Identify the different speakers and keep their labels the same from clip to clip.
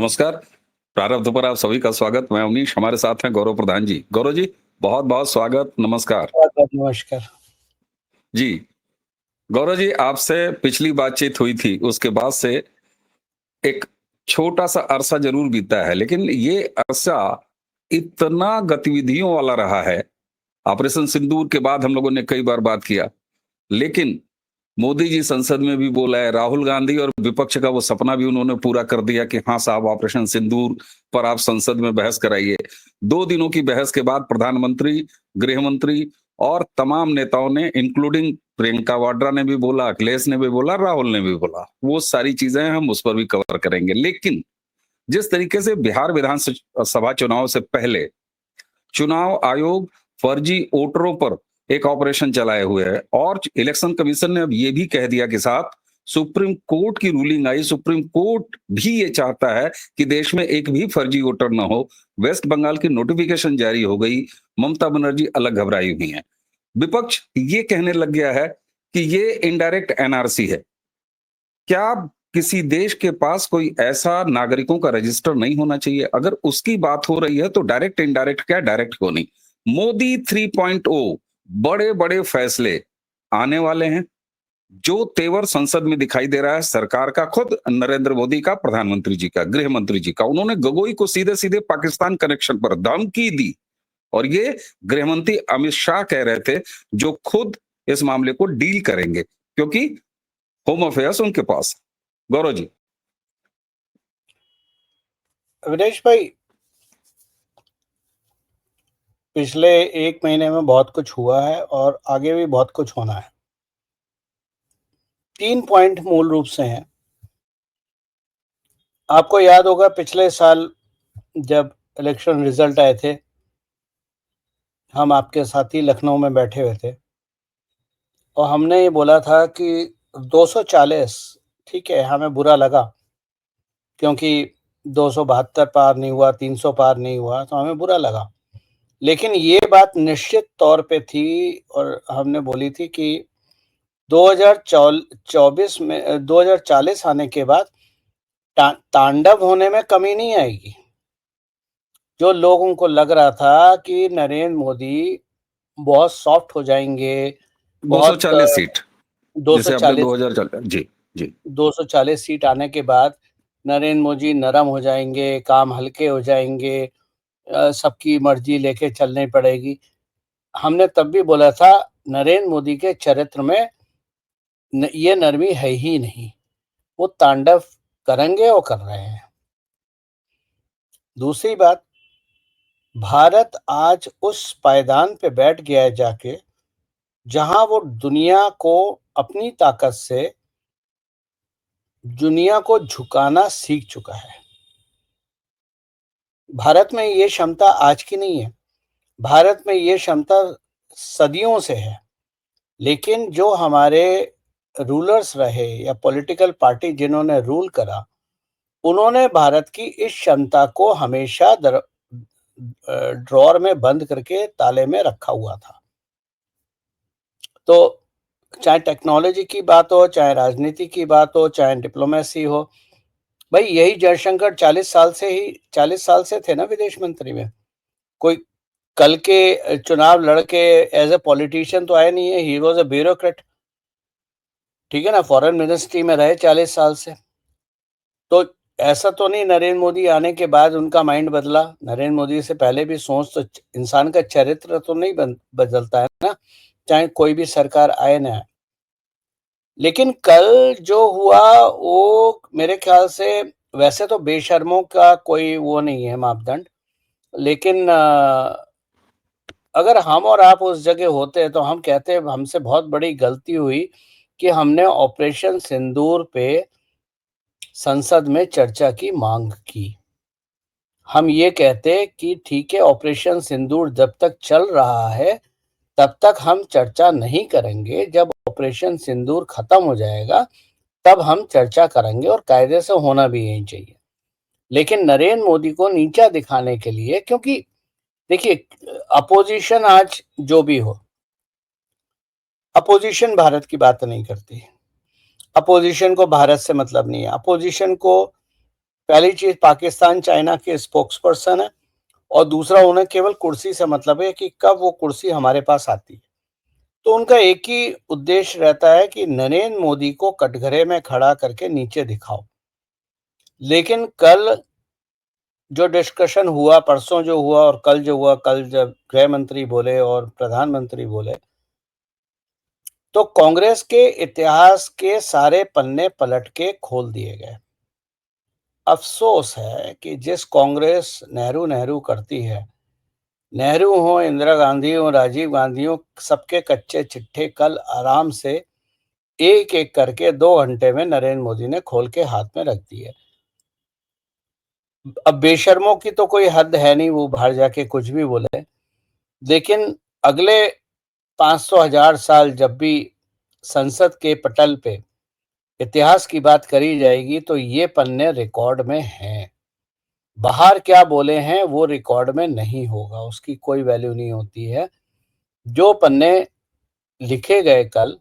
Speaker 1: नमस्कार। प्रारब्ध पर आप सभी का स्वागत। मैं अवनीश, हमारे साथ हैं गौरव प्रधान जी। गौरव जी, बहुत-बहुत स्वागत, नमस्कार।
Speaker 2: बहुत-बहुत नमस्कार।
Speaker 1: जी, गौरव जी, आपसे पिछली बातचीत हुई थी, उसके बाद से एक छोटा-सा अरसा ज़रूर बीता है, लेकिन ये अरसा इतना गतिविधियों वाला रहा है। ऑपरेशन सिंदूर के बाद हम लोगों ने कई बार बात किया, लेकिन मोदी जी संसद में भी बोला है, राहुल गांधी और विपक्ष का वो सपना भी उन्होंने पूरा कर दिया कि हाँ साहब, ऑपरेशन सिंदूर पर आप संसद में बहस कराइए। 2 दिनों की बहस के बाद प्रधानमंत्री, गृह मंत्री और तमाम नेताओं ने इंक्लूडिंग प्रियंका वाड्रा ने भी बोला, अखिलेश ने भी बोला, राहुल ने भी बोला। वो सारी चीज़ें हम उस पर भी कवर करेंगे। लेकिन जिस तरीके से बिहार सभा चुनाव से पहले चुनाव आयोग फर्जी वोटरों पर एक ऑपरेशन चलाए हुए है और इलेक्शन कमीशन ने अब ये भी कह दिया कि साहब, सुप्रीम कोर्ट की रूलिंग आई, सुप्रीम कोर्ट भी ये चाहता है कि देश में एक भी फर्जी वोटर ना हो। वेस्ट बंगाल की नोटिफिकेशन जारी हो गई, ममता बनर्जी अलग घबराई हुई हैं। विपक्ष ये कहने लग गया है कि ये इनडायरेक्ट एनआरसी है। क्या किसी देश के पास कोई ऐसा नागरिकों का रजिस्टर नहीं होना चाहिए? अगर उसकी बात हो रही है तो डायरेक्ट इनडायरेक्ट क्या, डायरेक्ट क्यों नहीं? मोदी 3.0 बड़े-बड़े फैसले आने वाले हैं। जो तेवर संसद में दिखाई दे रहा है सरकार का, खुद नरेंद्र मोदी का, प्रधानमंत्री जी का, गृह मंत्री जी का, उन्होंने गगोई को सीधे-सीधे पाकिस्तान कनेक्शन पर धमकी दी और ये गृह मंत्री अमित शाह कह रहे थे जो खुद इस मामले को डील करेंगे क्योंकि होम अफेयर्स उनके पास। गौरव जी।
Speaker 2: विनेश भाई, पिछले 1 महीने में बहुत कुछ हुआ है और आगे भी बहुत कुछ होना है। 3 पॉइंट मूल रूप से हैं। आपको याद होगा पिछले साल जब इलेक्शन रिजल्ट आए थे, हम आपके साथ ही लखनऊ में बैठे हुए थे और हमने ये बोला था कि 240, ठीक है, हमें बुरा लगा क्योंकि 272 पार नहीं हुआ, 300 पार नहीं हुआ, तो हमें बुरा लगा। लेकिन ये बात निश्चित तौर पे थी और हमने बोली थी कि 2024 में 2040 आने के बाद तांडव होने में कमी नहीं आएगी। जो लोगों को लग रहा था कि नरेंद्र मोदी बहुत सॉफ्ट हो जाएंगे,
Speaker 1: 240 सीट जैसे आपने
Speaker 2: 240
Speaker 1: 2040 जी जी
Speaker 2: 240 सीट आने के बाद नरेंद्र मोदी नरम हो जाएंगे, काम हल्के हो जाएंगे, सबकी मर्जी लेके चलनी पड़ेगी। हमने तब भी बोला था नरेंद्र मोदी के चरित्र में ये नरमी है ही नहीं, वो तांडव करेंगे और कर रहे हैं। दूसरी बात, भारत आज उस पायदान पे बैठ गया है जाके, जहां वो दुनिया को अपनी ताकत से दुनिया को झुकाना सीख चुका है। भारत में ये क्षमता आज की नहीं है, भारत में ये क्षमता सदियों से है। लेकिन जो हमारे रूलर्स रहे या पॉलिटिकल पार्टी जिन्होंने रूल करा, उन्होंने भारत की इस क्षमता को हमेशा ड्रॉर में बंद करके ताले में रखा हुआ था। तो चाहे टेक्नोलॉजी की बात हो, चाहे राजनीति की बात हो, चाहे डिप्लोमेसी हो, भाई यही जयशंकर 40 साल से थे ना विदेश मंत्री में। कोई कल के चुनाव लड़के एज ए पॉलिटिशियन तो आए नहीं है, ही वाज अ ब्यूरोक्रेट, ठीक है ना, फॉरेन मिनिस्ट्री में रहे 40 साल से। तो ऐसा तो नहीं नरेंद्र मोदी आने के बाद उनका माइंड बदला। नरेंद्र मोदी से पहले भी सोच, तो इंसान का चरित्र तो नहीं बदलता है ना, चाहे कोई भी सरकार आए ना आए। लेकिन कल जो हुआ वो मेरे ख्याल से, वैसे तो बेशर्मों का कोई वो नहीं है मापदंड, लेकिन अगर हम और आप उस जगह होते तो हम कहते हमसे बहुत बड़ी गलती हुई कि हमने ऑपरेशन सिंदूर पे संसद में चर्चा की मांग की। हम ये कहते कि ठीक है, ऑपरेशन सिंदूर जब तक चल रहा है तब तक हम चर्चा नहीं करेंगे, जब ऑपरेशन सिंदूर खत्म हो जाएगा तब हम चर्चा करेंगे और कायदे से होना भी यही चाहिए। लेकिन नरेंद्र मोदी को नीचा दिखाने के लिए, क्योंकि देखिए अपोजिशन आज जो भी हो, अपोजिशन भारत की बात नहीं करती, अपोजिशन को भारत से मतलब नहीं है। अपोजिशन को पहली चीज, पाकिस्तान चाइना के स्पोक्सपर्सन है, और दूसरा, उन्हें केवल कुर्सी से मतलब है कि कब वो कुर्सी हमारे पास आती है। तो उनका एक ही उद्देश्य रहता है कि नरेंद्र मोदी को कटघरे में खड़ा करके नीचे दिखाओ। लेकिन कल जो डिस्कशन हुआ, परसों जो हुआ और कल जो हुआ, कल जब गृह मंत्री बोले और प्रधानमंत्री बोले, तो कांग्रेस के इतिहास के सारे पन्ने पलट के खोल दिए गए। अफसोस है कि जिस कांग्रेस नेहरू नेहरू करती है, नेहरू हो, इंदिरा गांधी हो, राजीव गांधी हो, सबके कच्चे चिट्ठे कल आराम से एक एक करके 2 घंटे में नरेंद्र मोदी ने खोल के हाथ में रख दिए। अब बेशर्मों की तो कोई हद है नहीं, वो बाहर जाके कुछ भी बोले, लेकिन अगले 500,000 साल जब भी संसद के पटल पे इतिहास की बात करी जाएगी तो ये पन्ने रिकॉर्ड में हैं। बाहर क्या बोले हैं वो रिकॉर्ड में नहीं होगा, उसकी कोई वैल्यू नहीं होती है। जो पन्ने लिखे गए कल,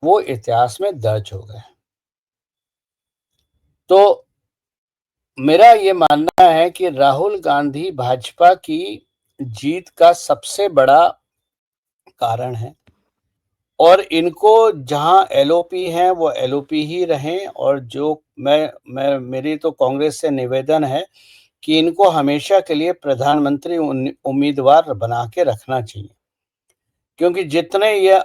Speaker 2: वो इतिहास में दर्ज हो गए। तो मेरा ये मानना है कि राहुल गांधी भाजपा की जीत का सबसे बड़ा कारण है, और इनको जहां एलओपी हैं वो एलओपी ही रहें। और जो मैं मेरी तो कांग्रेस से निवेदन है कि इनको हमेशा के लिए प्रधानमंत्री उम्मीदवार बना के रखना चाहिए, क्योंकि जितने ये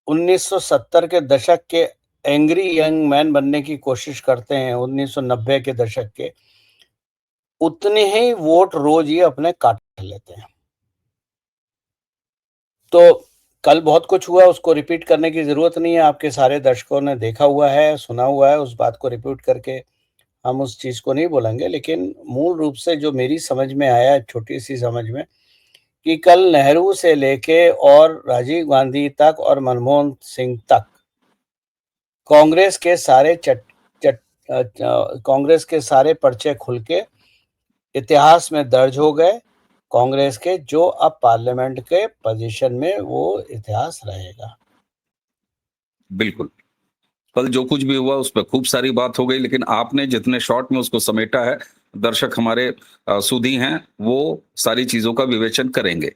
Speaker 2: 1970 के दशक के एंग्री यंग मैन बनने की कोशिश करते हैं 1990 के दशक के, उतने ही वोट रोज ये अपने काट लेते हैं। तो कल बहुत कुछ हुआ, उसको रिपीट करने की जरूरत नहीं है, आपके सारे दर्शकों ने देखा हुआ है, सुना हुआ है, उस बात को रिपीट करके हम उस चीज को नहीं बोलेंगे। लेकिन मूल रूप से जो मेरी समझ में आया, छोटी सी समझ में, कि कल नेहरू से लेके और राजीव गांधी तक और मनमोहन सिंह तक कांग्रेस के सारे कांग्रेस के सारे पर्चे खुल के इतिहास में दर्ज हो गए। कांग्रेस के जो अब पार्लियामेंट के पोजीशन में, वो इतिहास रहेगा।
Speaker 1: बिल्कुल। कल जो कुछ भी हुआ उस पर खूब सारी बात हो गई, लेकिन आपने जितने शॉर्ट में उसको समेटा है, दर्शक हमारे सुधी हैं, वो सारी चीजों का विवेचन करेंगे।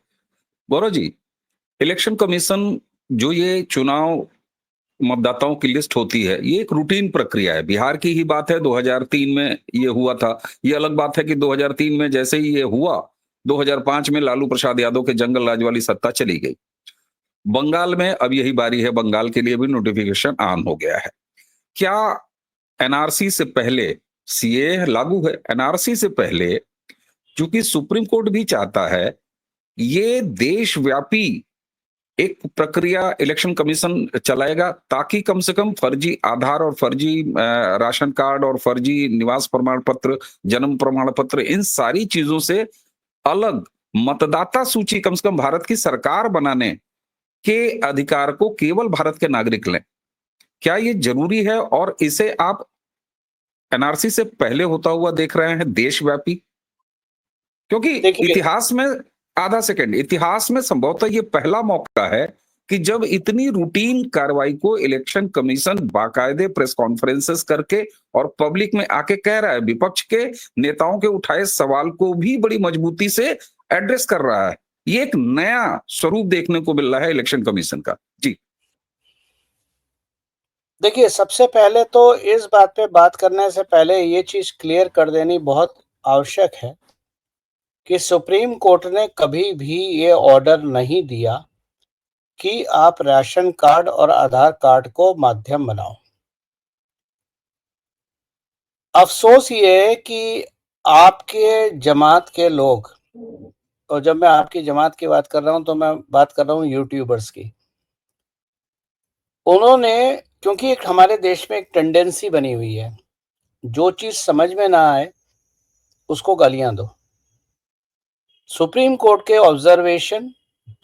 Speaker 1: गौरव जी, इलेक्शन कमीशन जो ये चुनाव मतदाताओं की लिस्ट होती है, ये एक रूटीन प्रक्रिया है। बिहार की ही बात है, 2003 में ये हुआ था। ये अलग बात है कि 2003 में जैसे ही ये हुआ, 2005 में लालू प्रसाद यादव के जंगल राज वाली सत्ता चली गई। बंगाल में अब यही बारी है, बंगाल के लिए भी नोटिफिकेशन ऑन हो गया है। क्या एनआरसी से पहले, सीए लागू है, एनआरसी से पहले, क्योंकि सुप्रीम कोर्ट भी चाहता है, ये देशव्यापी एक प्रक्रिया इलेक्शन कमीशन चलाएगा, ताकि कम से कम फर्जी आधार और फर्जी राशन कार्ड और फर्जी निवास प्रमाण पत्र, जन्म प्रमाण पत्र, इन सारी चीजों से अलग मतदाता सूची कम से कम भारत की सरकार बनाने के अधिकार को केवल भारत के नागरिक लें। क्या ये जरूरी है, और इसे आप एनआरसी से पहले होता हुआ देख रहे हैं देशव्यापी? क्योंकि
Speaker 2: देखिए,
Speaker 1: इतिहास में, आधा सेकंड, इतिहास में संभवतः ये पहला मौका है कि जब इतनी रूटीन कार्रवाई को इलेक्शन कमीशन बाकायदे प्रेस कॉन्फ्रेंसेस करके और पब्लिक में आके कह रहा है, विपक्ष के नेताओं के उठाए सवाल को भी बड़ी मजबूती से एड्रेस कर रहा है। ये एक नया स्वरूप देखने को मिल रहा है इलेक्शन कमीशन का। जी
Speaker 2: देखिए, सबसे पहले तो इस बात पे बात करने से पहले ये चीज क्लियर कर देनी बहुत आवश्यक है कि सुप्रीम कोर्ट ने कभी भी ये ऑर्डर नहीं दिया कि आप राशन कार्ड और आधार कार्ड को माध्यम बनाओ। अफसोस ये है कि आपके जमात के लोग, और जब मैं आपकी जमात की बात कर रहा हूं तो मैं बात कर रहा हूं यूट्यूबर्स की, उन्होंने, क्योंकि एक हमारे देश में एक टेंडेंसी बनी हुई है, जो चीज समझ में ना आए उसको गालियां दो। सुप्रीम कोर्ट के ऑब्जर्वेशन,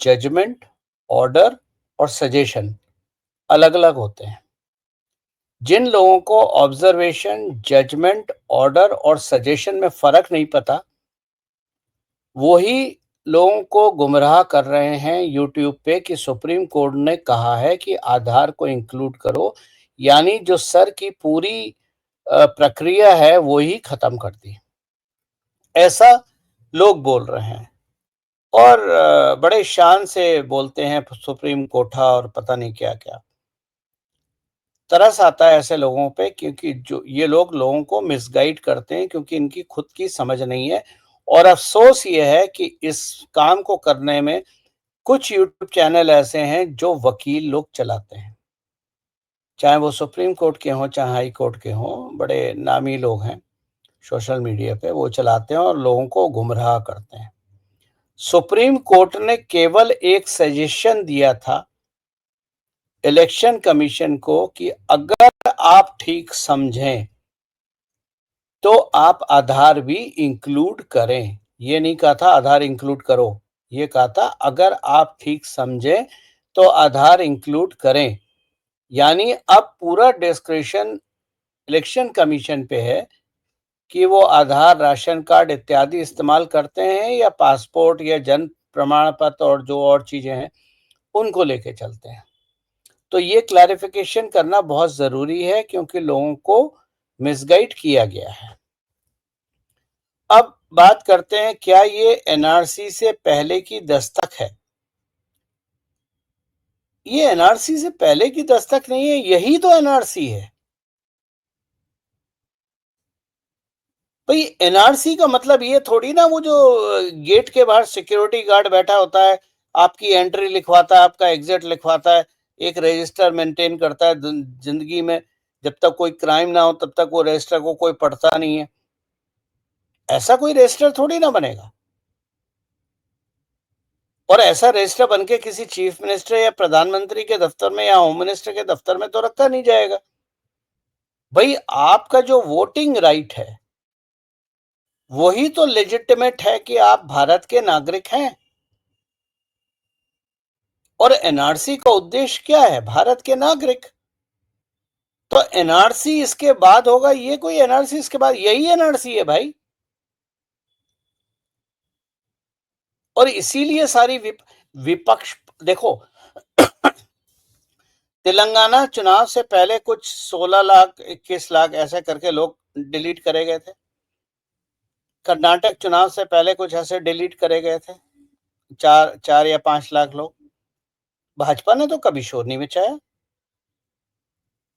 Speaker 2: जजमेंट, ऑर्डर और सजेशन अलग अलग होते हैं। जिन लोगों को ऑब्जर्वेशन, जजमेंट, ऑर्डर और सजेशन में फर्क नहीं पता, वही लोगों को गुमराह कर रहे हैं यूट्यूब पे कि सुप्रीम कोर्ट ने कहा है कि आधार को इंक्लूड करो, यानी जो सर की पूरी प्रक्रिया है वो ही खत्म कर दी, ऐसा लोग बोल रहे हैं। और बड़े शान से बोलते हैं सुप्रीम कोठा और पता नहीं क्या-क्या। तरस आता है ऐसे लोगों पे, क्योंकि जो ये लोग लोगों को मिसगाइड करते हैं, क्योंकि इनकी खुद की समझ नहीं है। और अफ़सोस ये है कि इस काम को करने में कुछ यूट्यूब चैनल ऐसे हैं जो वकील लोग चलाते हैं। चाहे वो सुप्रीम कोर्ट के हों, चाहे हाई कोर्ट के हों, बड़े नामी लोग हैं सोशल मीडिया पे, वो चलाते हैं और लोगों को गुमराह करते हैं। सुप्रीम कोर्ट ने केवल एक सजेशन दिया था इलेक्शन कमीशन को कि अगर आप ठीक समझें तो आप आधार भी इंक्लूड करें। ये नहीं कहा था आधार इंक्लूड करो, ये कहा था अगर आप ठीक समझें तो आधार इंक्लूड करें। यानी अब पूरा डिस्क्रिशन इलेक्शन कमीशन पे है कि वो आधार, राशन कार्ड इत्यादि इस्तेमाल करते हैं या पासपोर्ट या जन्म प्रमाण पत्र और जो और चीजें हैं उनको लेके चलते हैं। तो ये क्लैरिफिकेशन करना बहुत जरूरी है, क्योंकि लोगों को मिसगाइड किया गया है। अब बात करते हैं, क्या ये एनआरसी से पहले की दस्तक है? ये एनआरसी से पहले की दस्तक नहीं है, यही तो एनआरसी है भाई। एनआरसी का मतलब ये थोड़ी ना वो जो गेट के बाहर सिक्योरिटी गार्ड बैठा होता है, आपकी एंट्री लिखवाता है, आपका एग्जिट लिखवाता है, एक रजिस्टर मेंटेन करता है। जिंदगी में जब तक कोई क्राइम ना हो तब तक वो रजिस्टर को कोई पढ़ता नहीं है। ऐसा कोई रजिस्टर थोड़ी ना बनेगा। और ऐसा रजिस्टर बनके किसी चीफ मिनिस्टर या प्रधानमंत्री के दफ्तर में या होम मिनिस्टर के दफ्तर में तो रखा नहीं जाएगा। भाई आपका जो वोटिंग राइट है वही तो लेजिटिमेट है कि आप भारत के नागरिक हैं। और एनआरसी का उद्देश्य क्या है? भारत के नागरिक। तो एनआरसी इसके बाद होगा, ये कोई एनआरसी इसके बाद, यही एनआरसी है भाई। और इसीलिए सारी विपक्ष देखो, तेलंगाना चुनाव से पहले कुछ 16 लाख 21 लाख ऐसे करके लोग डिलीट करे गए थे। कर्नाटक चुनाव से पहले कुछ ऐसे डिलीट करे गए थे, 4 या 5 लाख लोग। भाजपा ने तो कभी शोर नहीं मचाया।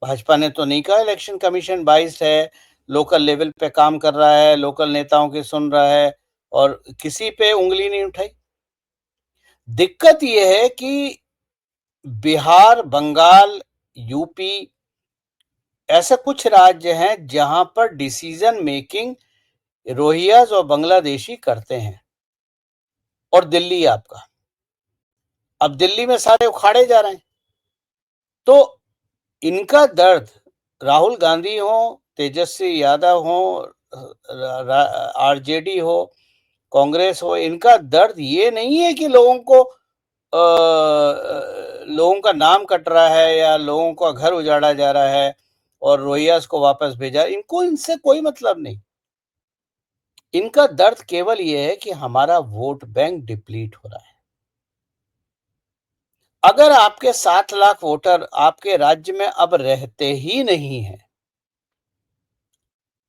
Speaker 2: भाजपा ने तो नहीं कहा इलेक्शन कमीशन बाइस्ड है, लोकल लेवल पे काम कर रहा है, लोकल नेताओं की सुन रहा है, और किसी पे उंगली नहीं उठाई। दिक्कत यह है कि बिहार, बंगाल, यूपी ऐसे कुछ राज्य हैं जहां पर डिसीजन मेकिंग रोहिंग्यास और बांग्लादेशी करते हैं। और दिल्ली आपका, अब दिल्ली में सारे उखाड़े जा रहे हैं। तो इनका दर्द, राहुल गांधी हो, तेजस्वी यादव हो, आरजेडी हो, कांग्रेस हो, इनका दर्द ये नहीं है कि लोगों का नाम कट रहा है या लोगों का घर उजाड़ा जा रहा है और रोहिंग्यास को वापस भेजा। इनको इनसे कोई मतलब नहीं। इनका दर्द केवल ये है कि हमारा वोट बैंक डिप्लीट हो रहा है। अगर आपके 7 लाख वोटर आपके राज्य में अब रहते ही नहीं है,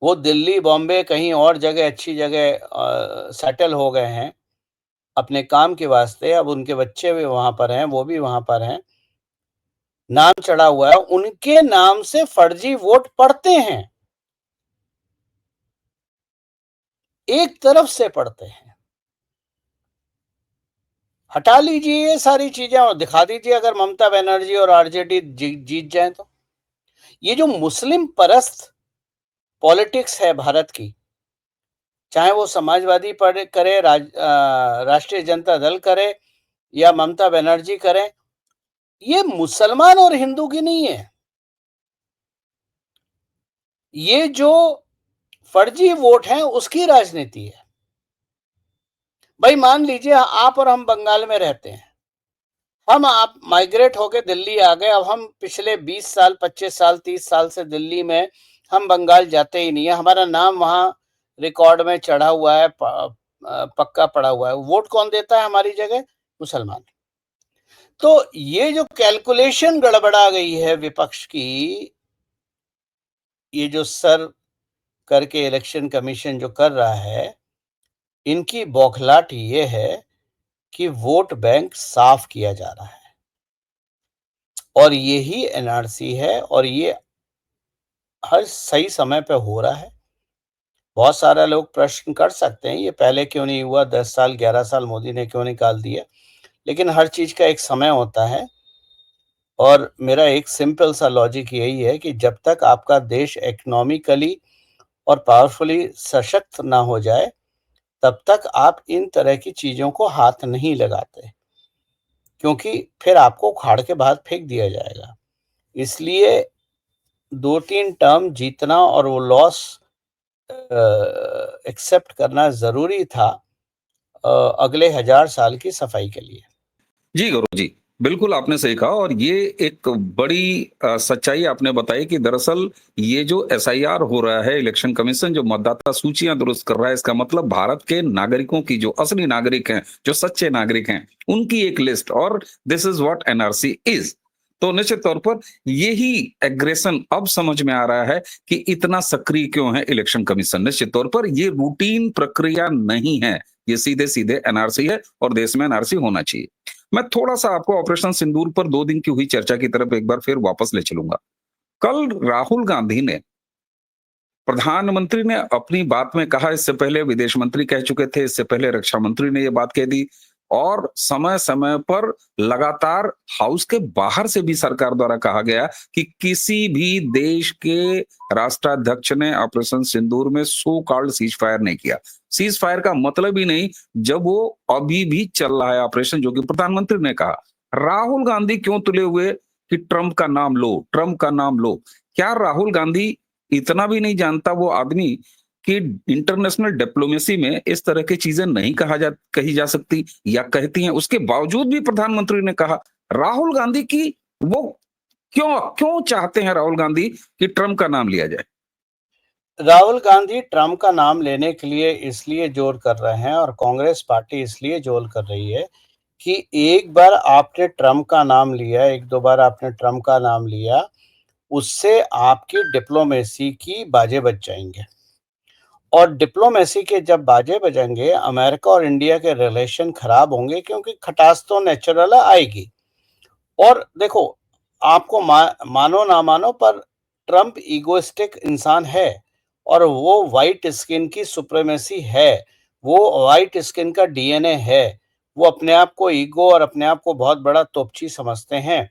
Speaker 2: वो दिल्ली, बॉम्बे, कहीं और जगह अच्छी जगह सेटल हो गए हैं अपने काम के वास्ते, अब उनके बच्चे भी वहां पर हैं, वो भी वहां पर हैं, नाम चढ़ा हुआ है, उनके नाम से फर्जी वोट पड़ते हैं, एक तरफ से पड़ते हैं। हटा लीजिए ये सारी चीजें और दिखा दीजिए अगर ममता बनर्जी और आरजेडी जीत जाए तो। ये जो मुस्लिम परस्त पॉलिटिक्स है भारत की, चाहे वो समाजवादी करे, राष्ट्रीय जनता दल करे या ममता बनर्जी करे, ये मुसलमान और हिंदू की नहीं है। ये जो फर्जी वोट है उसकी राजनीति है। भाई मान लीजिए आप और हम बंगाल में रहते हैं, हम आप माइग्रेट होके दिल्ली आ गए। अब हम पिछले 20 साल, 25 साल, 30 साल से दिल्ली में, हम बंगाल जाते ही नहीं है, हमारा नाम वहां रिकॉर्ड में चढ़ा हुआ है, पक्का पड़ा हुआ है। वोट कौन देता है हमारी जगह? मुसलमान। तो ये जो कैलकुलेशन गड़बड़ा गई है विपक्ष की, ये जो सर करके इलेक्शन कमीशन जो कर रहा है, इनकी बौखलाहट ये है कि वोट बैंक साफ किया जा रहा है और यही एनआरसी है और ये हर सही समय पे हो रहा है। बहुत सारे लोग प्रश्न कर सकते हैं ये पहले क्यों नहीं हुआ, 10 साल 11 साल मोदी ने क्यों निकाल दिया, लेकिन हर चीज का एक समय होता है और मेरा एक सिंपल सा लॉजिक यही है कि जब तक आपका देश इकोनॉमिकली और पावरफुली सशक्त ना हो जाए तब तक आप इन तरह की चीजों को हाथ नहीं लगाते, क्योंकि फिर आपको उखाड़ के बाहर फेंक दिया जाएगा। इसलिए 2-3 टर्म जीतना और वो लॉस एक्सेप्ट करना जरूरी था अगले 1000 साल की सफाई के लिए।
Speaker 1: जी गौरव जी, बिल्कुल आपने सही कहा और ये एक बड़ी सच्चाई आपने बताई कि दरअसल ये जो एसआईआर हो रहा है, इलेक्शन कमीशन जो मतदाता सूचियां दुरुस्त कर रहा है, इसका मतलब भारत के नागरिकों की जो असली नागरिक हैं, जो सच्चे नागरिक हैं, उनकी एक लिस्ट और this is what NRC is. तो निश्चित तौर पर यही एग्रेशन अब समझ में आ रहा है कि इतना सक्रिय क्यों है इलेक्शन कमीशन। निश्चित तौर पर ये रूटीन प्रक्रिया नहीं है, ये सीधे सीधे एनआरसी है और देश में एनआरसी होना चाहिए। मैं थोड़ा-सा आपको ऑपरेशन सिंदूर पर 2 दिन की हुई चर्चा की तरफ एक बार फिर वापस ले चलूँगा। कल राहुल गांधी ने प्रधानमंत्री ने अपनी बात में कहा, इससे पहले विदेश मंत्री कह चुके थे, इससे पहले रक्षा मंत्री ने ये बात कह दी और समय-समय पर लगातार हाउस के बाहर से भी सरकार द्वारा कहा गया कि किसी भी देश के राष्ट्राध्यक्ष ने ऑपरेशन सिंदूर में सो कॉल्ड सीज फायर नहीं किया। सीज फायर का मतलब ही नहीं जब वो अभी भी चल रहा है ऑपरेशन, जो कि प्रधानमंत्री ने कहा। राहुल गांधी क्यों तुले हुए कि ट्रंप का नाम लो, ट्रंप का नाम लो? क्या राहुल गांधी इतना भी नहीं जानता वो आदमी कि इंटरनेशनल डिप्लोमेसी में इस तरह की चीजें नहीं कही जा सकती या कहती हैं, उसके बावजूद भी प्रधानमंत्री ने कहा। राहुल गांधी की वो क्यों क्यों चाहते हैं राहुल गांधी कि ट्रंप का नाम लिया जाए?
Speaker 2: राहुल गांधी ट्रंप का नाम लेने के लिए इसलिए जोर कर रहे हैं और कांग्रेस पार्टी इसलिए जोर कर रही है कि एक बार आपने ट्रंप का नाम लिया, 1-2 बार आपने ट्रंप का नाम लिया, उससे आपकी डिप्लोमेसी की बाजे बज जाएंगे और डिप्लोमेसी के जब बाजे बजेंगे अमेरिका और इंडिया के रिलेशन खराब होंगे, क्योंकि खटास तो नेचुरल आएगी। और देखो, आपको मानो ना मानो पर ट्रंप ईगोइस्टिक इंसान है और वो व्हाइट स्किन की सुप्रीमेसी है, वो व्हाइट स्किन का डीएनए है। वो अपने आप को ईगो और अपने आप को बहुत बड़ा तोपची समझते हैं।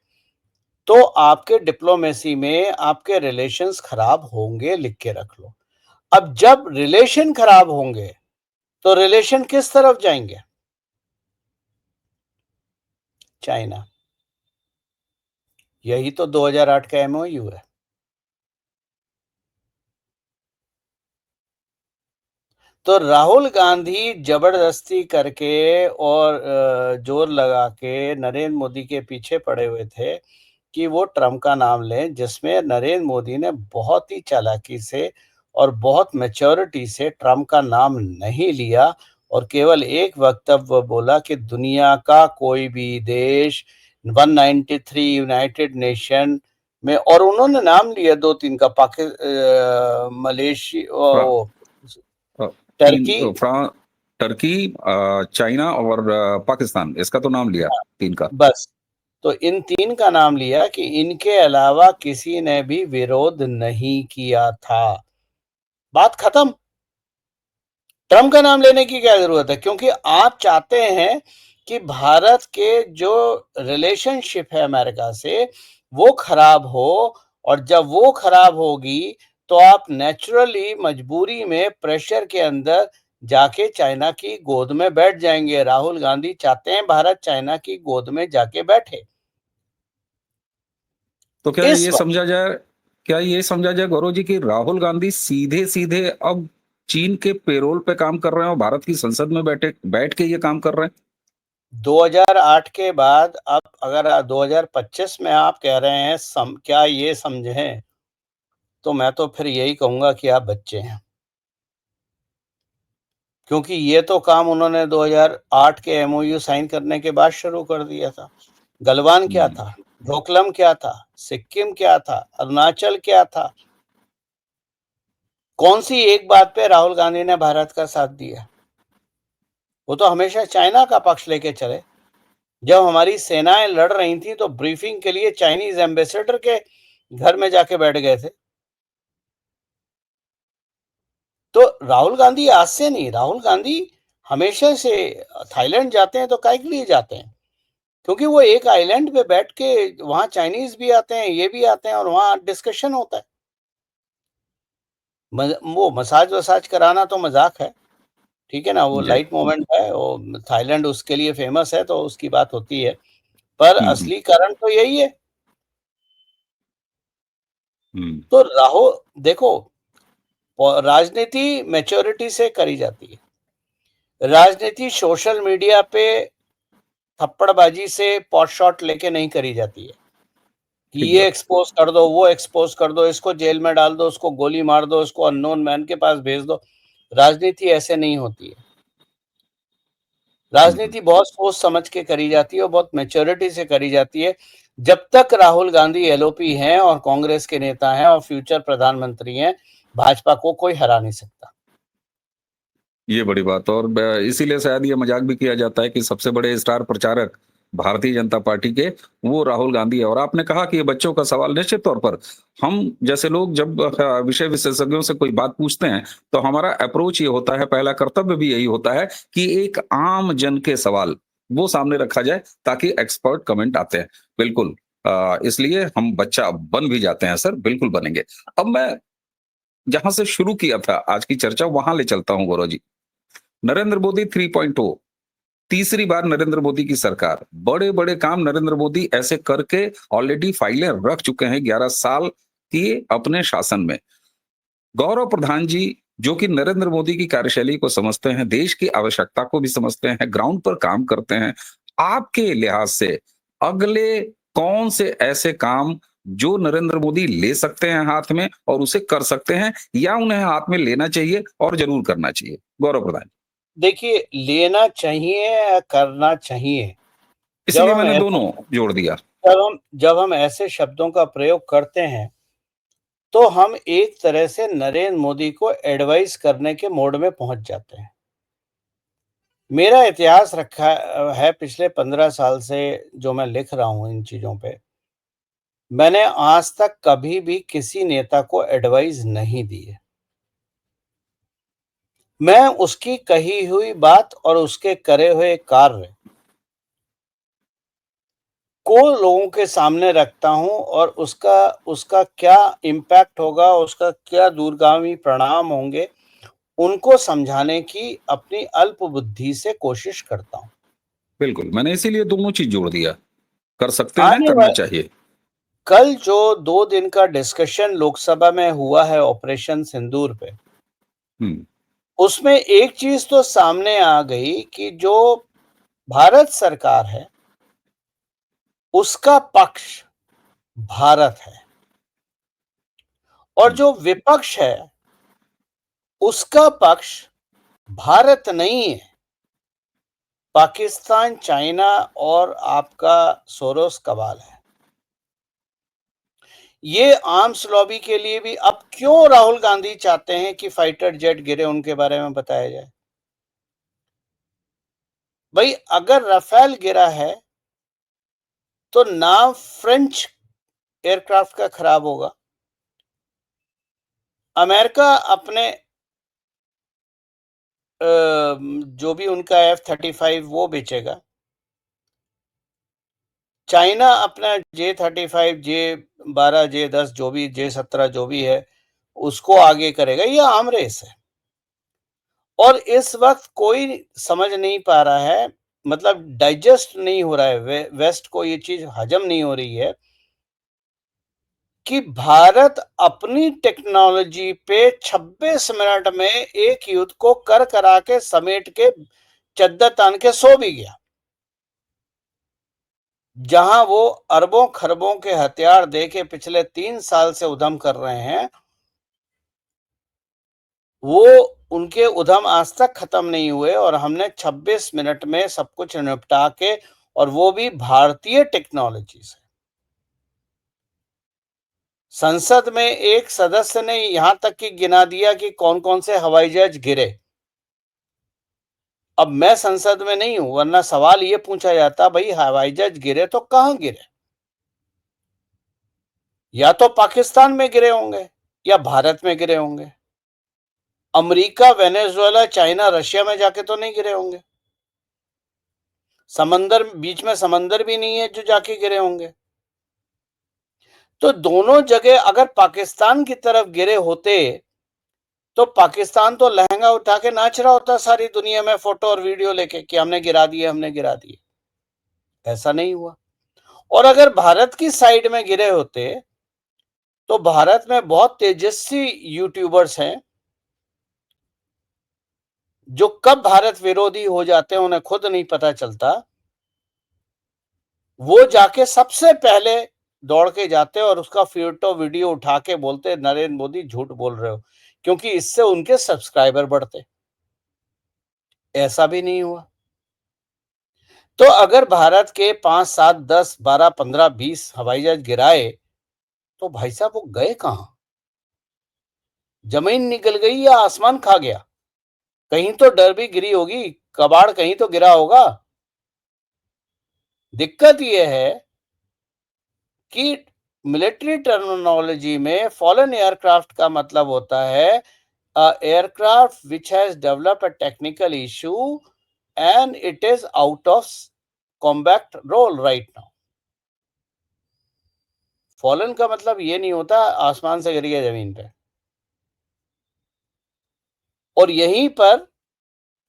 Speaker 2: तो आपके डिप्लोमेसी में आपके रिलेशंस खराब होंगे, लिख के रख लो। अब जब रिलेशन खराब होंगे तो रिलेशन किस तरफ जाएंगे? चाइना। यही तो 2008 का एमओयू है। तो राहुल गांधी जबरदस्ती करके और जोर लगा के नरेंद्र मोदी के पीछे पड़े हुए थे कि वो ट्रंप का नाम लें, जिसमें नरेंद्र मोदी ने बहुत ही चालाकी से और बहुत मैच्योरिटी से ट्रंप का नाम नहीं लिया और केवल एक वक्तव्य बोला कि दुनिया का कोई भी देश 193 यूनाइटेड नेशन में, और उन्होंने नाम लिया 2-3 का, मलेशिया,
Speaker 1: फ्रा- अ,
Speaker 2: टर्की।
Speaker 1: टर्की, चाइना और पाकिस्तान, इसका तो नाम लिया, 3 का।
Speaker 2: बस, तो इन 3 का नाम लिया कि इनके अलावा किसी ने भी विरोध नहीं किया था। बात खत्म। ट्रंप का नाम लेने की क्या जरूरत है? क्योंकि आप चाहते हैं कि भारत के जो रिलेशनशिप है अमेरिका से वो खराब हो, और जब वो खराब होगी तो आप नेचुरली मजबूरी में प्रेशर के अंदर जाके चाइना की गोद में बैठ जाएंगे। राहुल गांधी चाहते हैं भारत चाइना की गोद में जाके बैठे।
Speaker 1: तो
Speaker 2: इस वक्त
Speaker 1: क्या ये समझा जाए गौरव जी कि राहुल गांधी सीधे सीधे अब चीन के पेरोल पे काम कर रहे हैं और भारत की संसद में बैठ के ये काम कर रहे हैं?
Speaker 2: 2008 के बाद अब अगर 2025 में आप कह रहे हैं क्या ये समझें, तो मैं तो फिर यही कहूंगा कि आप बच्चे हैं, क्योंकि ये तो काम उन्होंने 2008 के एमओयू साइन करने के बाद शुरू कर दिया था। गलवान क्या था, ढोकलम क्या था, सिक्किम क्या था, अरुणाचल क्या था, कौन सी एक बात पे राहुल गांधी ने भारत का साथ दिया? वो तो हमेशा चाइना का पक्ष लेके चले। जब हमारी सेनाएं लड़ रही थी तो ब्रीफिंग के लिए चाइनीज एम्बेसडर के घर में जाके बैठ गए थे। तो राहुल गांधी आज से नहीं, राहुल गांधी हमेशा से थाईलैंड जाते हैं तो काय के लिए जाते हैं? क्योंकि वो एक आइलैंड पे बैठ के वहां चाइनीज भी आते हैं, ये भी आते हैं और वहां डिस्कशन होता है। वो मसाज वसाज कराना तो मजाक है, ठीक है ना, वो
Speaker 1: जी।
Speaker 2: लाइट मोमेंट है, वो थाईलैंड उसके लिए फेमस है तो उसकी बात होती है, पर
Speaker 1: हम्म।
Speaker 2: असली कारण तो यही है।
Speaker 1: हम्म।
Speaker 2: तो राहुल देखो, राजनीति मैच्योरिटी से करी जाती है। राजनीति सोशल मीडिया पे थप्पड़बाजी से पॉट शॉट लेके नहीं करी जाती है कि
Speaker 1: ठीक
Speaker 2: ये
Speaker 1: बात।
Speaker 2: एक्सपोज कर दो, वो एक्सपोज कर दो, इसको जेल में डाल दो, उसको गोली मार दो, उसको अननोन मैन के पास भेज दो। राजनीति ऐसे नहीं होती है।
Speaker 1: हम्म।
Speaker 2: राजनीति बहुत सोच समझ के करी जाती है और बहुत मैच्योरिटी से करी जाती है। जब तक राहुल गांधी एलओपी हैं और कांग्रेस के नेता हैं और फ्यूचर प्रधानमंत्री हैं, भाजपा को कोई हरा नहीं सकता।
Speaker 1: ये बड़ी बात। और इसीलिए शायद ये मजाक भी किया जाता है कि सबसे बड़े स्टार प्रचारक भारतीय जनता पार्टी के वो राहुल गांधी है। और आपने कहा कि ये बच्चों का सवाल, निश्चित तौर पर हम जैसे लोग जब विषय विशेषज्ञों से कोई बात पूछते हैं तो हमारा अप्रोच ये होता है, पहला कर्तव्य भी यही होता है कि एक आम जन के सवाल वो सामने रखा जाए ताकि एक्सपर्ट कमेंट आते हैं। बिल्कुल। इसलिए हम बच्चा बन भी जाते हैं सर, बिल्कुल बनेंगे। अब मैं जहां से शुरू किया था आज की चर्चा वहां ले चलता हूं गौरव जी। नरेंद्र मोदी 3.0, तीसरी बार नरेंद्र मोदी की सरकार, बड़े-बड़े काम नरेंद्र मोदी ऐसे करके ऑलरेडी फाइलें रख चुके हैं 11 साल की अपने शासन में। गौरव प्रधान जी, जो कि नरेंद्र मोदी की कार्यशैली को समझते हैं, देश की आवश्यकता को भी समझते हैं, ग्राउंड पर काम करते हैं। आपके लिहाज से अगले कौन से ऐसे काम जो नरेंद्र मोदी ले सकते हैं हाथ में और उसे कर सकते हैं, या उन्हें हाथ में लेना चाहिए और ज़रूर करना चाहिए? गौरव प्रधान।
Speaker 2: देखिए, लेना चाहिए या करना चाहिए, जब
Speaker 1: इसलिए
Speaker 2: हम
Speaker 1: मैंने
Speaker 2: ऐसे
Speaker 1: दोनों जोड़ दिया।
Speaker 2: जब हम ऐसे शब्दों का प्रयोग करते हैं, तो हम एक तरह से नरेंद्र मोदी को एडवाइस करने के मोड में पहुंच जाते हैं। मेरा इतिहास रखा है पिछले 15 साल से, जो मैं लिख रहा हूं इन चीजों पे। मैंने आज तक कभी भी किसी नेता को एडवाइस नहीं दी है। मैं उसकी कही हुई बात और उसके करे हुए कार्य को लोगों के सामने रखता हूं और उसका उसका क्या इम्पैक्ट होगा, उसका क्या दूरगामी परिणाम होंगे, उनको समझाने की अपनी अल्प बुद्धि से कोशिश करता हूं।
Speaker 1: बिल्कुल, मैंने इसीलिए दोनों चीज़ जोड़ दिया। कर सकते हैं,
Speaker 2: आने
Speaker 1: करना
Speaker 2: वाले
Speaker 1: चाहिए।
Speaker 2: कल जो 2 दिन का डिस्कशन लोकसभा में हुआ है ऑपरेशन सिंदूर पे,
Speaker 1: हुँ।
Speaker 2: उसमें एक चीज तो सामने आ गई कि जो भारत सरकार है, उसका पक्ष भारत है और
Speaker 1: हुँ।
Speaker 2: जो विपक्ष है, उसका पक्ष भारत नहीं है, पाकिस्तान, चाइना और आपका सोरोस कबाल है। ये आर्म्स लॉबी के लिए भी अब क्यों राहुल गांधी चाहते हैं कि फाइटर जेट गिरे, उनके बारे में बताया जाए। भाई, अगर राफेल गिरा है तो नाम फ्रेंच एयरक्राफ्ट का खराब होगा। अमेरिका अपने जो भी उनका F-35 वो बेचेगा। चाइना अपना J-35, J-12, J-10 जो भी, J-17 जो भी है, उसको आगे करेगा। ये आम रेस है और इस वक्त कोई समझ नहीं पा रहा है, मतलब डाइजेस्ट नहीं हो रहा है, वेस्ट को ये चीज हजम नहीं हो रही है कि भारत अपनी टेक्नोलॉजी पे 26 मिनट में एक युद्ध को कर करा के समेट के चद्दर तान के सो भी गया। जहां वो अरबों खरबों के हथियार दे के पिछले 3 साल से उधम कर रहे हैं, वो उनके उधम आज तक खत्म नहीं हुए और हमने 26 मिनट में सब कुछ निपटा के, और वो भी भारतीय टेक्नोलॉजी से। संसद में एक सदस्य ने यहां तक कि गिना दिया कि कौन कौन से हवाई जहाज गिरे। अब मैं संसद में नहीं हूं, वरना सवाल ये पूछा जाता, भाई हवाई जहाज गिरे तो कहां गिरे? या तो पाकिस्तान में गिरे होंगे या भारत में गिरे होंगे। अमेरिका, वेनेजुएला, चाइना, रशिया में जाके तो नहीं गिरे होंगे। समंदर, बीच में समंदर भी नहीं है जो जाके गिरे होंगे। तो दोनों जगह अगर पाकिस्तान की तरफ गिरे होते तो पाकिस्तान तो लहंगा उठा के नाच रहा होता सारी दुनिया में, फोटो और वीडियो लेके कि हमने गिरा दिए, हमने गिरा दिए। ऐसा नहीं हुआ। और अगर भारत की साइड में गिरे होते तो भारत में बहुत तेजस्वी यूट्यूबर्स हैं जो कब भारत विरोधी हो जाते हैं उन्हें खुद नहीं पता चलता। वो जाके सबसे पहले दौड़ के जाते और उसका फोटो वीडियो उठा के बोलते नरेंद्र मोदी झूठ बोल रहे हो, क्योंकि इससे उनके सब्सक्राइबर बढ़ते। ऐसा भी नहीं हुआ। तो अगर भारत के 5, 7, 10, 12, 15, 20 हवाई जहाज गिराए तो भाई साहब वो गए कहां? जमीन निकल गई या आसमान खा गया? कहीं तो डर भी गिरी होगी, कबाड़ कहीं तो गिरा होगा। दिक्कत यह है कि मिलिट्री टर्मिनोलॉजी में फॉलन एयरक्राफ्ट का मतलब होता है aircraft which has develop a technical issue and it is out of combat role right now. Fallen का मतलब ये नहीं होता आसमान से गिर गया जमीन पे। और यहीं पर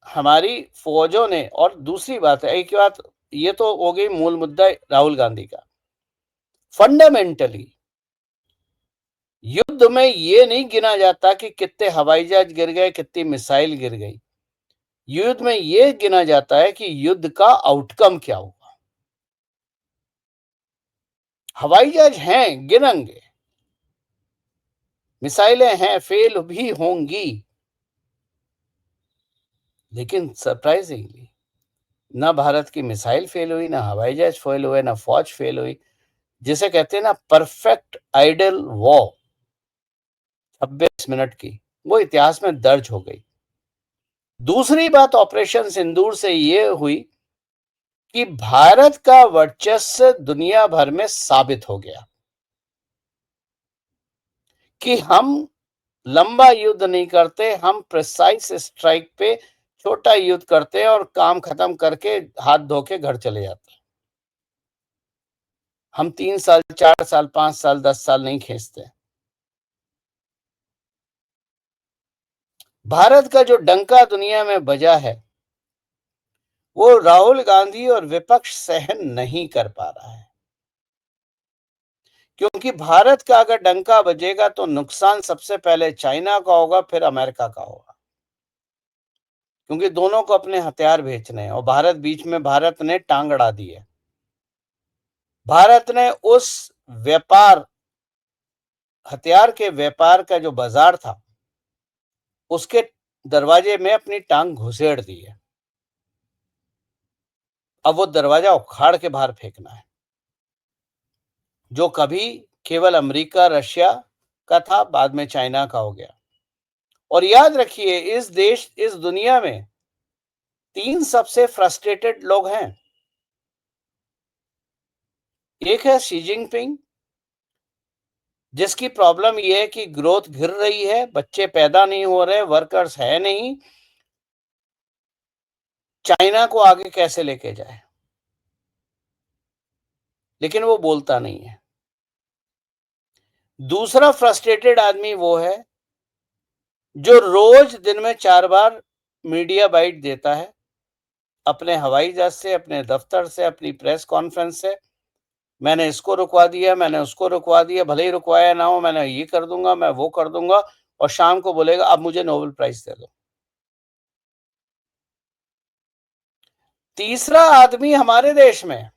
Speaker 2: हमारी फौजों ने, और दूसरी बात है, एक बात ये तो हो गई मूल मुद्दा राहुल गांधी का। फंडामेंटली युद्ध में ये नहीं गिना जाता कि कितने हवाई जहाज गिर गए, कितनी मिसाइल गिर गई। युद्ध में ये गिना जाता है कि युद्ध का आउटकम क्या होगा। हवाई जहाज हैं, गिरेंगे, मिसाइलें हैं, फेल भी होंगी, लेकिन सरप्राइजिंगली ना भारत की मिसाइल फेल हुई, ना हवाई जहाज फेल हुए, ना फौज फेल हुई। जिसे कहते हैं ना परफेक्ट आइडल वॉर 26 मिनट की, वो इतिहास में दर्ज हो गई। दूसरी बात ऑपरेशन सिंदूर से ये हुई कि भारत का वर्चस्व दुनिया भर में साबित हो गया कि हम लंबा युद्ध नहीं करते, हम प्रिसाइज स्ट्राइक पे छोटा युद्ध करते हैं और काम खत्म करके हाथ धो के घर चले जाते हैं। हम 3 साल, 4 साल, 5 साल, 10 साल नहीं खींचते। भारत का जो डंका दुनिया में बजा है वो राहुल गांधी और विपक्ष सहन नहीं कर पा रहा है, क्योंकि भारत का अगर डंका बजेगा तो नुकसान सबसे पहले चाइना का होगा, फिर अमेरिका का होगा, क्योंकि दोनों को अपने हथियार बेचने हैं। और भारत ने टांग अड़ा दी है। भारत ने उस व्यापार, हथियार के व्यापार का जो बाजार था, उसके दरवाजे में अपनी टांग घुसेड़ दी है। अब वो दरवाजा उखाड़ के बाहर फेंकना है, जो कभी केवल अमेरिका, रशिया का था, बाद में चाइना का हो गया। और याद रखिए, इस दुनिया में 3 सबसे फ्रस्ट्रेटेड लोग हैं। एक है शी जिनपिंग, जिसकी प्रॉब्लम यह है कि ग्रोथ गिर रही है, बच्चे पैदा नहीं हो रहे, वर्कर्स है नहीं, चाइना को आगे कैसे लेके जाए, लेकिन वो बोलता नहीं है। दूसरा फ्रस्ट्रेटेड आदमी वो है जो रोज दिन में 4 बार मीडिया बाइट देता है, अपने हवाई जहाज से, अपने दफ्तर से, अपनी प्रेस कॉन्फ्रेंस से। मैंने इसको रुकवा दिया, मैंने उसको रुकवा दिया, भले ही रुकवाया ना हो, मैंने ये कर दूंगा, मैं वो कर दूंगा, और शाम को बोलेगा अब मुझे नोबेल प्राइज दे दो। तीसरा आदमी हमारे देश में,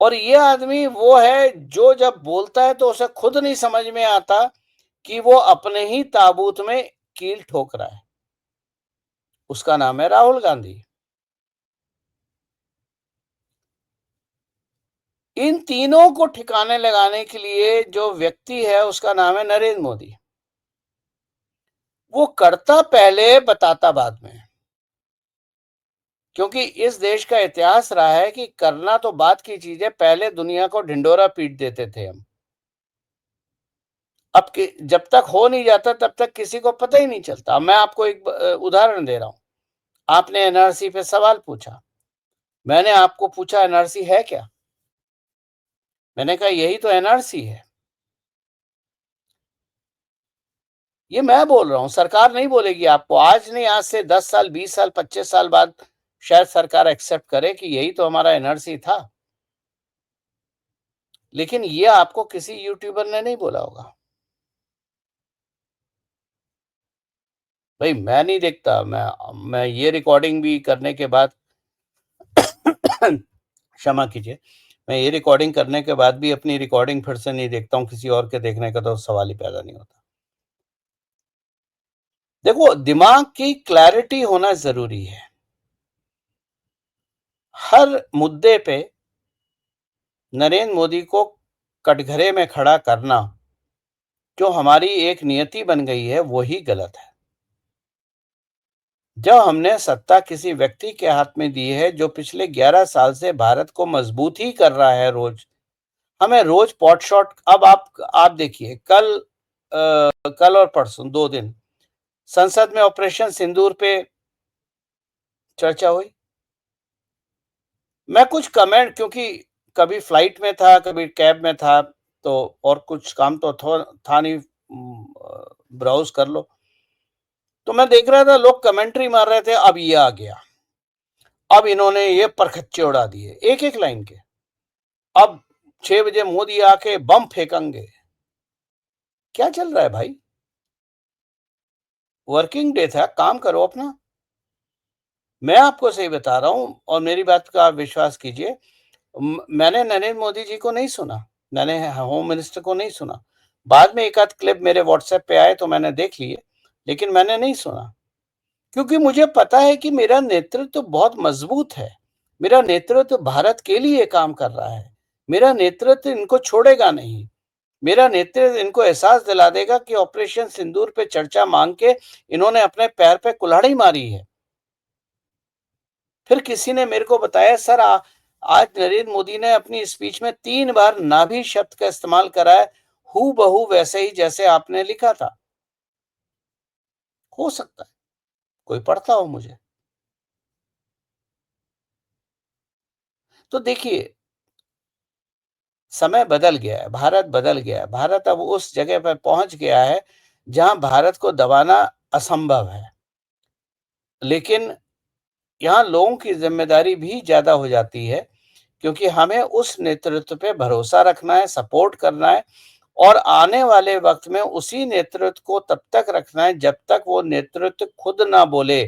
Speaker 2: और ये आदमी वो है जो जब बोलता है तो उसे खुद नहीं समझ में आता कि वो अपने ही ताबूत में कील ठोक रहा है। उसका नाम है राहुल गांधी। इन तीनों को ठिकाने लगाने के लिए जो व्यक्ति है उसका नाम है नरेंद्र मोदी। वो करता पहले, बताता बाद में, क्योंकि इस देश का इतिहास रहा है कि करना तो बात की चीज है, पहले दुनिया को ढिंडोरा पीट देते थे हम। अब जब तक हो नहीं जाता तब तक किसी को पता ही नहीं चलता। मैं आपको एक उदाहरण दे रहा हूं। आपने एनआरसी पे सवाल पूछा, मैंने आपको पूछा एनआरसी है क्या? मैंने कहा यही तो एनआरसी है। ये मैं बोल रहा हूं, सरकार नहीं बोलेगी आपको। आज नहीं, आज से 10 साल, 20 साल, 25 साल बाद शायद सरकार एक्सेप्ट करे कि यही तो हमारा एनआरसी था, लेकिन ये आपको किसी यूट्यूबर ने नहीं बोला होगा। भाई मैं नहीं देखता, मैं ये रिकॉर्डिंग भी करने के बाद क्षमा कीजिए, मैं ये रिकॉर्डिंग करने के बाद भी अपनी रिकॉर्डिंग फिर से नहीं देखता हूं। किसी और के देखने का तो सवाल ही पैदा नहीं होता। देखो, दिमाग की क्लैरिटी होना जरूरी है। हर मुद्दे पे नरेंद्र मोदी को कटघरे में खड़ा करना, जो हमारी एक नियति बन गई है, वही गलत है। जब हमने सत्ता किसी व्यक्ति के हाथ में दी है जो पिछले 11 साल से भारत को मजबूत ही कर रहा है, हमें रोज पॉट शॉट। अब आप देखिए, कल और परसों 2 दिन संसद में ऑपरेशन सिंदूर पे चर्चा हुई। मैं कुछ कमेंट, क्योंकि कभी फ्लाइट में था, कभी कैब में था, तो और कुछ काम तो था नहीं, ब्राउज कर लो, तो मैं देख रहा था लोग कमेंट्री मार रहे थे। अब ये आ गया, अब इन्होंने ये परखच्चे उड़ा दिए एक एक लाइन के। अब 6 बजे मोदी आके बम फेंकेंगे। क्या चल रहा है भाई? वर्किंग डे था, काम करो अपना। मैं आपको सही बता रहा हूं और मेरी बात का आप विश्वास कीजिए। मैंने नरेंद्र मोदी जी को नहीं सुना, मैंने होम मिनिस्टर को नहीं सुना। बाद में एक आध क्लिप मेरे व्हाट्सएप पे आए तो मैंने देख लिए, लेकिन मैंने नहीं सुना, क्योंकि मुझे पता है कि मेरा नेतृत्व तो बहुत मजबूत है। मेरा नेतृत्व तो भारत के लिए काम कर रहा है। मेरा नेतृत्व इनको छोड़ेगा नहीं। मेरा नेतृत्व इनको एहसास दिला देगा कि ऑपरेशन सिंदूर पे चर्चा मांग के इन्होंने अपने पैर पे कुल्हाड़ी मारी है। फिर किसी ने मेरे को बताया, सर आज नरेंद्र मोदी ने अपनी स्पीच में 3 बार नाभि शब्द का इस्तेमाल करा है, हूबहू वैसे ही जैसे आपने लिखा था। हो सकता है कोई पढ़ता हो मुझे। तो देखिए, समय बदल गया है, भारत बदल गया है। भारत अब उस जगह पर पहुंच गया है जहां भारत को दबाना असंभव है। लेकिन यहाँ लोगों की जिम्मेदारी भी ज्यादा हो जाती है, क्योंकि हमें उस नेतृत्व पे भरोसा रखना है, सपोर्ट करना है, और आने वाले वक्त में उसी नेतृत्व को तब तक रखना है जब तक वो नेतृत्व खुद ना बोले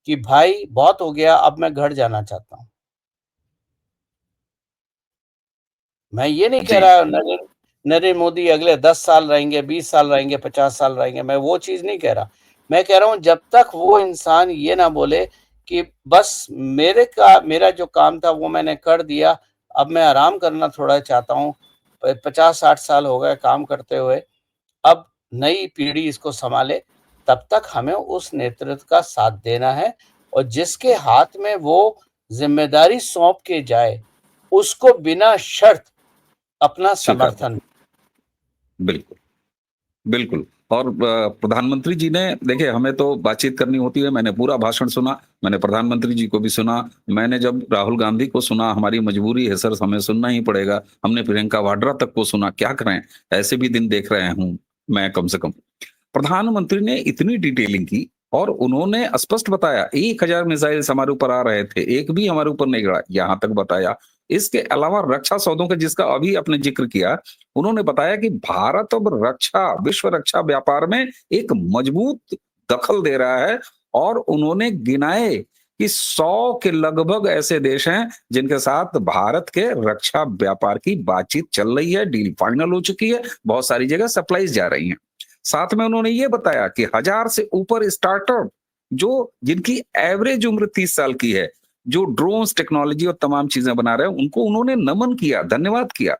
Speaker 2: कि भाई बहुत हो गया, अब मैं घर जाना चाहता हूं। मैं ये नहीं कह
Speaker 1: जी
Speaker 2: रहा नरेंद्र मोदी अगले 10 साल रहेंगे, 20 साल रहेंगे, 50 साल रहेंगे, मैं वो चीज नहीं कह रहा। मैं कह रहा हूं जब तक वो इंसान ये ना बोले कि बस मेरा जो काम था वो मैंने कर दिया, अब मैं आराम करना थोड़ा चाहता हूं, 50-60 साल हो गए काम करते हुए, अब नई पीढ़ी इसको संभाले, तब तक हमें उस नेतृत्व का साथ देना है, और जिसके हाथ में वो जिम्मेदारी सौंप के जाए उसको बिना शर्त अपना
Speaker 1: स्वीकार
Speaker 2: समर्थन।
Speaker 1: बिल्कुल बिल्कुल। और प्रधानमंत्री जी ने, देखिए हमें तो बातचीत करनी होती है, मैंने पूरा भाषण सुना, मैंने प्रधानमंत्री जी को भी सुना, मैंने जब राहुल गांधी को सुना, हमारी मजबूरी है सर, हमें सुनना ही पड़ेगा, हमने प्रियंका वाड्रा तक को सुना, क्या करें, ऐसे भी दिन देख रहे हूं मैं। कम से कम प्रधानमंत्री ने इतनी डिटेलिंग की और उन्होंने स्पष्ट बताया, 1000 मिसाइल्स हमारे ऊपर आ रहे थे, एक भी हमारे ऊपर नहीं गड़ा, यहां तक बताया। इसके अलावा रक्षा सौदों का जिसका अभी आपने जिक्र किया, उन्होंने बताया कि भारत अब विश्व रक्षा व्यापार में एक मजबूत दखल दे रहा है, और उन्होंने गिनाए कि 100 के लगभग ऐसे देश हैं जिनके साथ भारत के रक्षा व्यापार की बातचीत चल रही है, डील फाइनल हो चुकी है, बहुत सारी जगह सप्लाईज जा रही हैं। साथ में उन्होंने ये बताया कि 1000 से ऊपर स्टार्टअप, जो जिनकी एवरेज उम्र 30 साल की है, जो ड्रोन्स टेक्नोलॉजी और तमाम चीजें बना रहे हैं, उनको उन्होंने नमन किया, धन्यवाद किया।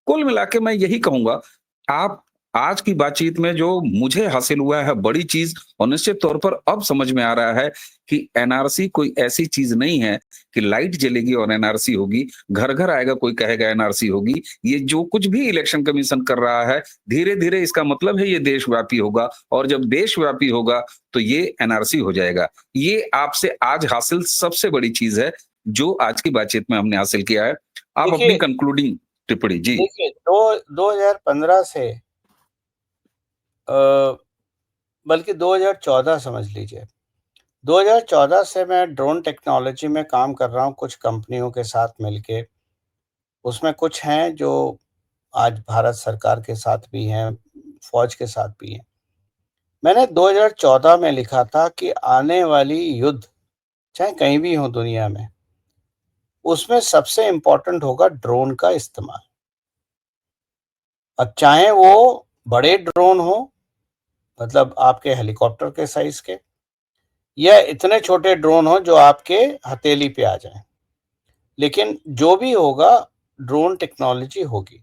Speaker 1: कुल मिला के मैं यही कहूँगा, आप आज की बातचीत में जो मुझे हासिल हुआ है बड़ी चीज़, और निश्चित तौर पर अब समझ में आ रहा है कि एनआरसी कोई ऐसी चीज़ नहीं है कि लाइट जलेगी और एनआरसी होगी, घर-घर आएगा कोई कहेगा एनआरसी होगी। ये जो कुछ भी इलेक्शन कमीशन कर रहा है, धीरे-धीरे इसका मतलब है ये देशव्यापी होगा, और जब देशव्यापी होगा तो ये एनआरसी हो जाएगा। ये आपसे आज हासिल सबसे बड़ी चीज़ है, जो आज की बातचीत में हमने हासिल किया है। आप अपनी
Speaker 2: देखिए
Speaker 1: कंक्लूडिंग टिप्पणी जी।
Speaker 2: देखिए, 2015 से अ, बल्कि 2014 समझ लीजिए। 2014 से मैं ड्रोन टेक्नोलॉजी में काम कर रहा हूँ कुछ कंपनियों के साथ मिलके। उसमें कुछ हैं जो आज भारत सरकार के साथ भी हैं, फ़ौज के साथ भी हैं। मैंने 2014 में लिखा था कि आने वाली युद्ध, चाहे कहीं भी हो दुनिया में, उसमें सबसे इम्पोर्टेंट होगा ड्रोन का इस्तेमाल। अब चाहे वो बड़े ड्रोन हों, मतलब आपके हेलीकॉप्टर के साइज़ के, या इतने छोटे ड्रोन हों जो आपके हथेली पे आ जाएँ। लेकिन जो भी होगा, ड्रोन टेक्नोलॉजी होगी।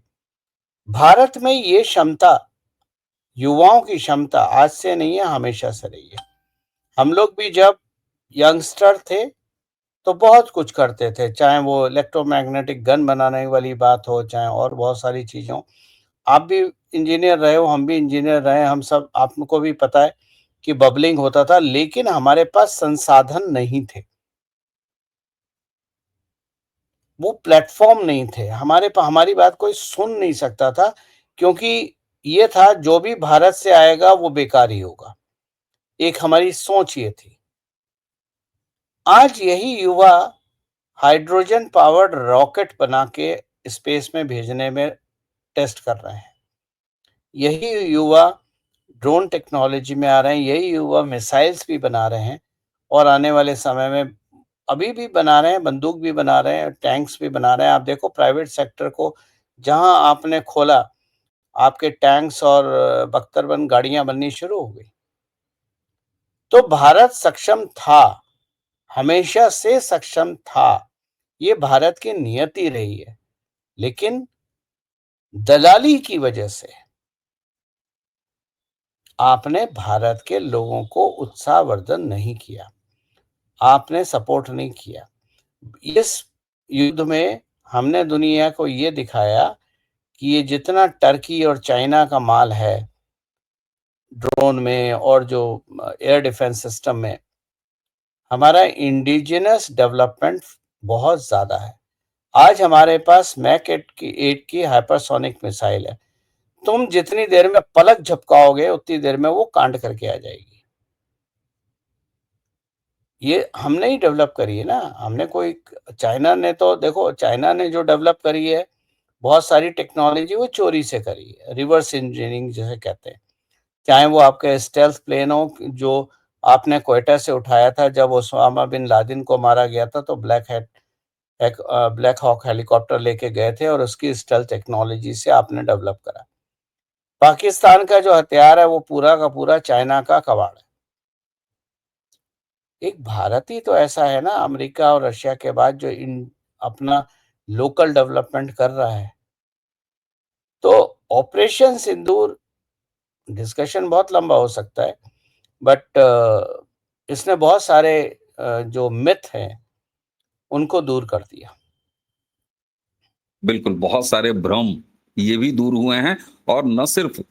Speaker 2: भारत में ये क्षमता, युवाओं की क्षमता आज से नहीं है, हमेशा से रही है। हम लोग भी जब यंगस्टर थे, तो बहुत कुछ करते थे, चाहे वो इलेक्ट्रोमैग्नेटिक गन बनाने वाली बात हो, चाहे और बहुत सारी चीज़ें हों। आप भी इंजीनियर रहे हो, हम भी इंजीनियर रहे हैं, हम सब, आपको भी पता है कि बबलिंग होता था, लेकिन हमारे पास संसाधन नहीं थे। वो प्लेटफ़ॉर्म नहीं थे। हमारी बात कोई सुन नहीं सकता था, क्योंकि ये था जो भी भारत से आएगा वो बेकार ही होगा। एक हमारी सोच ये थी। आज यही युवा हाइड्रोजन पावर्ड रॉकेट बना के स्पेस में भेजने में टेस्ट कर रहे हैं। यही युवा ड्रोन टेक्नोलॉजी में आ रहे हैं, यही युवा मिसाइल्स भी बना रहे हैं, और आने वाले समय में अभी भी बना रहे हैं, बंदूक भी बना रहे हैं, टैंक्स भी बना रहे हैं। आप देखो प्राइवेट सेक्टर को जहाँ आपने खोला, आपके टैंक्स और बख्तरबंद गाड़ियाँ बननी शुरू हो गई। तो भारत सक्षम था, हमेशा से सक्षम था। ये भारत की नियति रही है। लेकिन दलाली की वजह से आपने भारत के लोगों को उत्साहवर्धन नहीं किया, आपने सपोर्ट नहीं किया। इस युद्ध में हमने दुनिया को ये दिखाया कि ये जितना टर्की और चाइना का माल है ड्रोन में और जो एयर डिफेंस सिस्टम में, हमारा इंडिजिनस डेवलपमेंट बहुत ज़्यादा है। आज हमारे पास मैक 8 की हाइपरसोनिक मिसाइल है। तुम जितनी देर में पलक झपकाओगे, उतनी देर में वो कांड करके आ जाएगी। ये हमने ही डेवलप करी है ना, हमने कोई, चाइना ने तो देखो, चाइना ने जो डेवलप करी है, बहुत सारी टेक्नोलॉजी वो चोरी से करी है, रिवर्स इंजीनियरिंग जिसे कहते हैं। चाहे वो आपके स्टेल्थ प्लेन हो, जो आपने क्वेटा से उठाया था जब ओसामा बिन लादेन को मारा गया था, तो ब्लैक हॉक हेलीकॉप्टर लेके गए थे और उसकी स्टेल्थ टेक्नोलॉजी से आपने डेवलप करा। पाकिस्तान का जो हथियार है वो पूरा का पूरा चाइना का कबाड़ है। एक भारत ही तो ऐसा है ना, अमेरिका और रशिया के बाद, जो इन अपना लोकल डेवलपमेंट कर रहा है। तो ऑपरेशन सिंदूर, डिस्कशन बहुत लंबा हो सकता है, बट इसने बहुत सारे जो मिथ हैं उनको दूर कर दिया।
Speaker 1: बिल्कुल, बहुत सारे भ्रम ये भी दूर हुए हैं, और न सिर्फ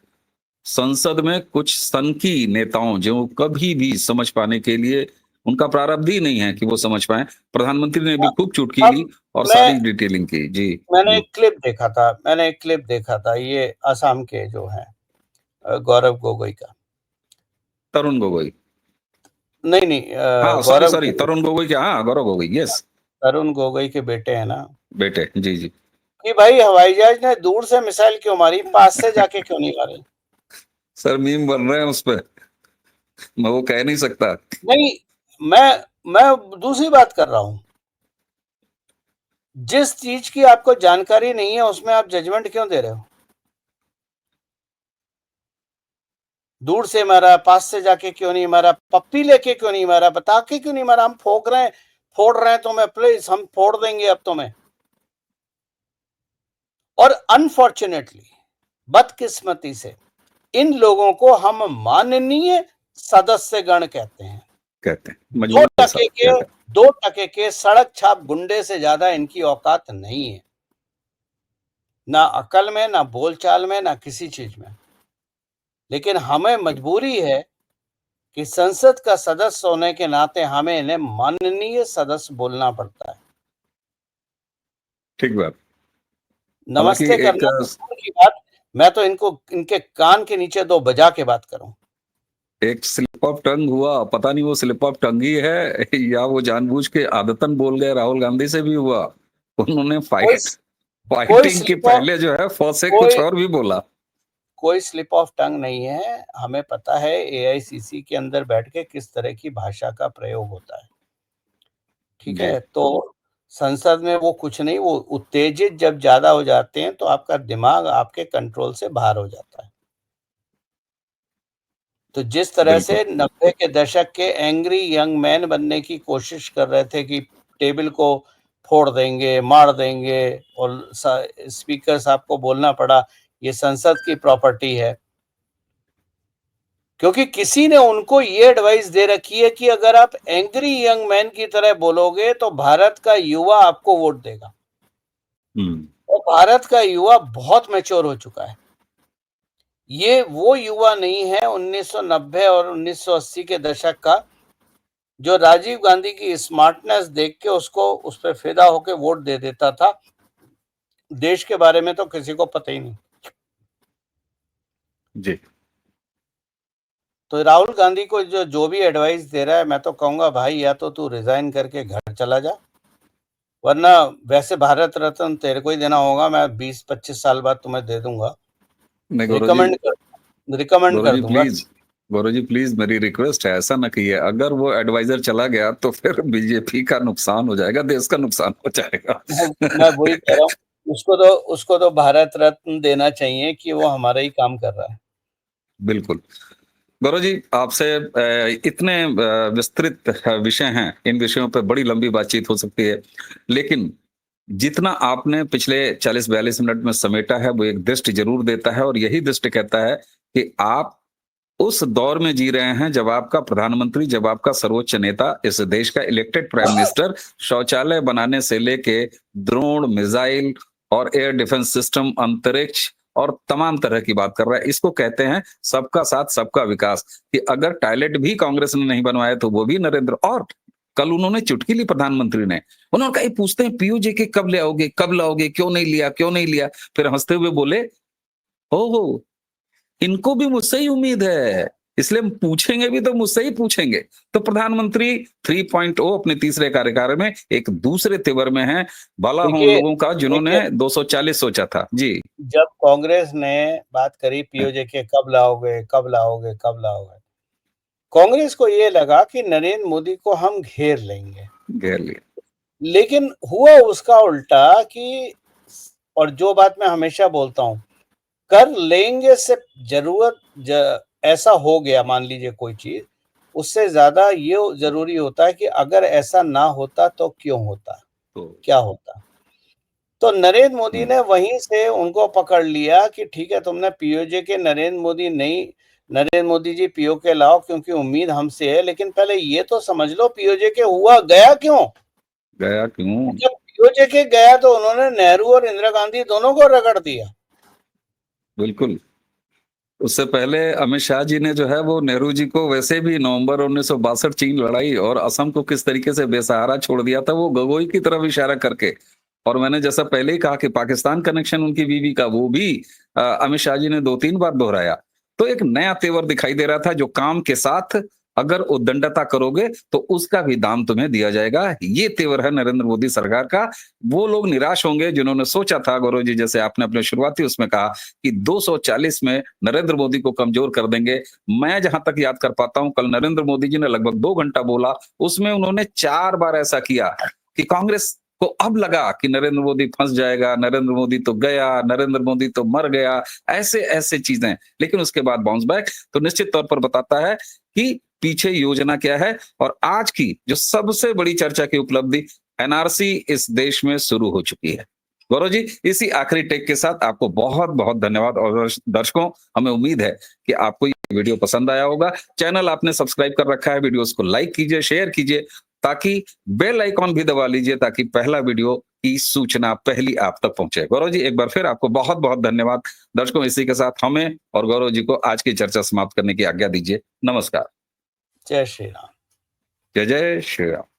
Speaker 1: संसद में कुछ सनकी नेताओं जो कभी भी समझ पाने के लिए उनका प्रारब्ध ही नहीं है कि वो समझ पाएँ। प्रधानमंत्री ने भी
Speaker 2: हाँ,
Speaker 1: खूब चुटकी ली
Speaker 2: अब
Speaker 1: और
Speaker 2: मैं
Speaker 1: सारी डिटेलिंग की। जी,
Speaker 2: मैंने
Speaker 1: जी।
Speaker 2: एक क्लिप देखा था, ये असम के जो हैं गौरव गोगोई का।
Speaker 1: तरुण गोगोई।
Speaker 2: नहीं, नहीं,
Speaker 1: हाँ, सॉरी,
Speaker 2: गौरव
Speaker 1: सॉरी,
Speaker 2: गोगोई,
Speaker 1: तरुण गोगोई क्या, हाँ, गौरव गोगोई, यस,
Speaker 2: तरुण गोगोई के बेटे हैं ना,
Speaker 1: बेटे। जी, जी।
Speaker 2: कि भाई हवाई जहाज ने दूर से मिसाइल क्यों मारी, पास से जाके क्यों नहीं मारी?
Speaker 1: सर मीम बन रहे हैं उस पे, मैं वो कह नहीं सकता।
Speaker 2: नहीं, मैं दूसरी बात कर रहा हूँ। जिस चीज की आपको जानकारी नहीं है उसमें आप जजमेंट क्यों दे रहे हो? दूर से मारा, पास से जाके क्यों नहीं मारा, पप्पी लेके क्यों नहीं मारा, बता के क्यों नहीं मारा? हम ठोक रहे हैं, फोड़ रहे हैं तुम्हें, प्लीज हम फोड़ देंगे अब तुम्हें। और अनफॉर्चुनेटली, बदकिस्मती से, इन लोगों को हम माननीय सदस्यगण कहते हैं।
Speaker 1: कहते हैं
Speaker 2: दो
Speaker 1: मजबूर
Speaker 2: टके के
Speaker 1: कहते हैं।
Speaker 2: 2% सड़क छाप गुंडे से ज्यादा इनकी औकात नहीं है, ना अकल में, ना बोलचाल में, ना किसी चीज में। लेकिन हमें मजबूरी है कि संसद का सदस्य होने के नाते हमें इन्हें माननीय सदस्य बोलना पड़ता है।
Speaker 1: ठीक बात।
Speaker 2: नमस्ते
Speaker 1: हालांकि एक
Speaker 2: करना तो दूर की बात, मैं तो इनको इनके कान के नीचे 2 बजा के बात करूं।
Speaker 1: एक स्लिप ऑफ टंग हुआ, पता नहीं वो स्लिप ऑफ टंग ही है या वो जानबूझ के आदतन बोल गए। राहुल गांधी से भी हुआ, उन्होंने
Speaker 2: कोई कोई
Speaker 1: फाइटिंग के
Speaker 2: स्लिप ऑफ
Speaker 1: पहले जो है फौज से कुछ
Speaker 2: कोई
Speaker 1: और भी बोला।
Speaker 2: कोई स्लिप ऑफ टंग नहीं है। हमें पता है एआईसीसी के अंदर बैठ के किस तरह की भाषा का प्रयोग होता है, ठीक
Speaker 1: जी
Speaker 2: है। तो संसद में वो कुछ नहीं, वो उत्तेजित जब ज्यादा हो जाते हैं तो आपका दिमाग आपके कंट्रोल से बाहर हो जाता है। तो जिस तरह
Speaker 1: बिल्कुल।
Speaker 2: से 90 के दशक के एंग्री यंग मैन बनने की कोशिश कर रहे थे कि टेबल को फोड़ देंगे, मार देंगे, और स्पीकर साहब को बोलना पड़ा ये संसद की प्रॉपर्टी है, क्योंकि किसी ने उनको ये एडवाइस दे रखी है कि अगर आप एंग्री यंग मैन की तरह बोलोगे तो भारत का युवा आपको वोट देगा। और भारत का युवा बहुत मैच्योर हो चुका है। ये वो युवा नहीं है 1990 और 1980 के दशक का, जो राजीव गांधी की स्मार्टनेस देख के उसको उस पर फिदा होकर वोट दे देता था। देश के बारे में तो किसी को पता ही नहीं।
Speaker 1: जी
Speaker 2: तो राहुल गांधी को जो भी एडवाइस दे रहा है, मैं तो कहूंगा भाई या तो तू रिजाइन करके घर चला जा, वरना वैसे भारत रत्न तेरे को ही देना होगा, मैं 20-25 साल बाद तुम्हें दे दूंगा।
Speaker 1: नहीं
Speaker 2: रिकमेंड
Speaker 1: गौरव
Speaker 2: कर
Speaker 1: जी
Speaker 2: दूंगा।
Speaker 1: प्लीज, गौरव जी प्लीज मेरी रिक्वेस्ट है, ऐसा ना कीजिए। अगर वो एडवाइजर चला गया तो फिर बीजेपी का नुकसान हो जाएगा, देश का नुकसान हो जाएगा।
Speaker 2: मैं वही कह रहा हूँ, उसको तो भारत रत्न देना चाहिए कि वो हमारा ही काम कर रहा है।
Speaker 1: बिल्कुल। गौरव जी आपसे इतने विस्तृत विषय हैं, इन विषयों पर बड़ी लंबी बातचीत हो सकती है, लेकिन जितना आपने पिछले 40-42 मिनट में समेटा है वो एक दृष्टि जरूर देता है, और यही दृष्टि कहता है कि आप उस दौर में जी रहे हैं जब आपका प्रधानमंत्री, जब आपका सर्वोच्च नेता, इस देश का इलेक्टेड प्राइम मिनिस्टर शौचालय बनाने से लेके ड्रोन, मिसाइल और एयर डिफेंस सिस्टम, अंतरिक्ष और तमाम तरह की बात कर रहा है। इसको कहते हैं सबका साथ सबका विकास, कि अगर टॉयलेट भी कांग्रेस ने नहीं बनवाया तो वो भी नरेंद्र। और कल उन्होंने चुटकी ली प्रधानमंत्री ने, उन्होंने कहा पूछते हैं पीयूजे के कब ले आओगे, कब लाओगे, क्यों नहीं लिया, क्यों नहीं लिया। फिर हंसते हुए बोले हो इनको भी मुझसे ही उम्मीद है, इसलिए हम पूछेंगे भी तो मुझसे ही पूछेंगे। तो प्रधानमंत्री 3.0 अपने तीसरे कार्यकाल में एक दूसरे तेवर में है। भला हो उन
Speaker 2: देखिए
Speaker 1: लोगों का जिन्होंने
Speaker 2: देखिए
Speaker 1: 240 सोचा था। जी
Speaker 2: जब कांग्रेस ने बात करी पीओजे के कब लाओगे, कब लाओगे, कब लाओगे, कांग्रेस को ये लगा कि नरेंद्र मोदी को हम घेर लेंगे।
Speaker 1: घेर लिया।
Speaker 2: लेकिन हुआ उसका उल्टा कि, और जो बात मैं हमेशा बोलता हूं, कर लेंगे से ऐसा हो गया, मान लीजिए कोई चीज, उससे ज्यादा ये जरूरी होता है कि अगर ऐसा ना होता तो क्यों होता,
Speaker 1: तो
Speaker 2: क्या होता। तो नरेंद्र मोदी ने वहीं से उनको पकड़ लिया कि ठीक है, तुमने पीओजे के नरेंद्र मोदी नहीं, नरेंद्र मोदी जी पीओ के लाओ क्योंकि उम्मीद हमसे है, लेकिन पहले ये तो समझ लो पीओजे के हुआ गया क्यों।
Speaker 1: गया क्यों?
Speaker 2: जब पीओजे के गया तो उन्होंने नेहरू और इंदिरा गांधी दोनों को रगड़ दिया।
Speaker 1: बिल्कुल। उससे पहले अमित शाह जी ने जो है वो नेहरू जी को वैसे भी नवंबर 1962 चीन लड़ाई और असम को किस तरीके से बेसहारा छोड़ दिया था, वो गगोई की तरफ इशारा करके। और मैंने जैसा पहले ही कहा कि पाकिस्तान कनेक्शन उनकी बीवी का, वो भी अमित शाह जी ने 2-3 बार दोहराया। तो एक नया तेवर दिखाई दे रहा था, जो काम के साथ अगर उद्दंडता करोगे तो उसका भी दाम तुम्हें दिया जाएगा। ये तेवर है नरेंद्र मोदी सरकार का। वो लोग निराश होंगे जिन्होंने सोचा था, गौरव जी जैसे आपने अपने शुरुआती उसमें कहा कि 240 में नरेंद्र मोदी को कमजोर कर देंगे। मैं जहां तक याद कर पाता हूं, कल नरेंद्र मोदी जी ने लगभग 2 घंटा बोला, उसमें उन्होंने 4 बार ऐसा किया कि कांग्रेस को अब लगा कि नरेंद्र मोदी फंस जाएगा, नरेंद्र मोदी तो गया, नरेंद्र मोदी तो मर गया, ऐसे ऐसे चीजें। लेकिन उसके बाद बाउंस बैक। तो निश्चित तौर पर बताता है कि पीछे योजना क्या है और आज की जो सबसे बड़ी चर्चा की उपलब्धि एनआरसी इस देश में शुरू हो चुकी है। गौरव जी, इसी आखिरी टेक के साथ आपको बहुत बहुत धन्यवाद और दर्शकों, हमें उम्मीद है कि आपको ये वीडियो पसंद आया होगा। चैनल आपने सब्सक्राइब कर रखा है, वीडियोस को लाइक कीजिए, शेयर कीजिए, ताकि बेल आइकॉन भी दबा लीजिए ताकि पहला वीडियो की सूचना पहली आप तक पहुंचे। गौरव जी, एक बार फिर आपको बहुत बहुत धन्यवाद। दर्शकों, इसी के साथ हमें और गौरव जी को आज की चर्चा समाप्त करने की आज्ञा दीजिए। नमस्कार।
Speaker 2: जय श्री राम।
Speaker 1: जय जय श्री राम।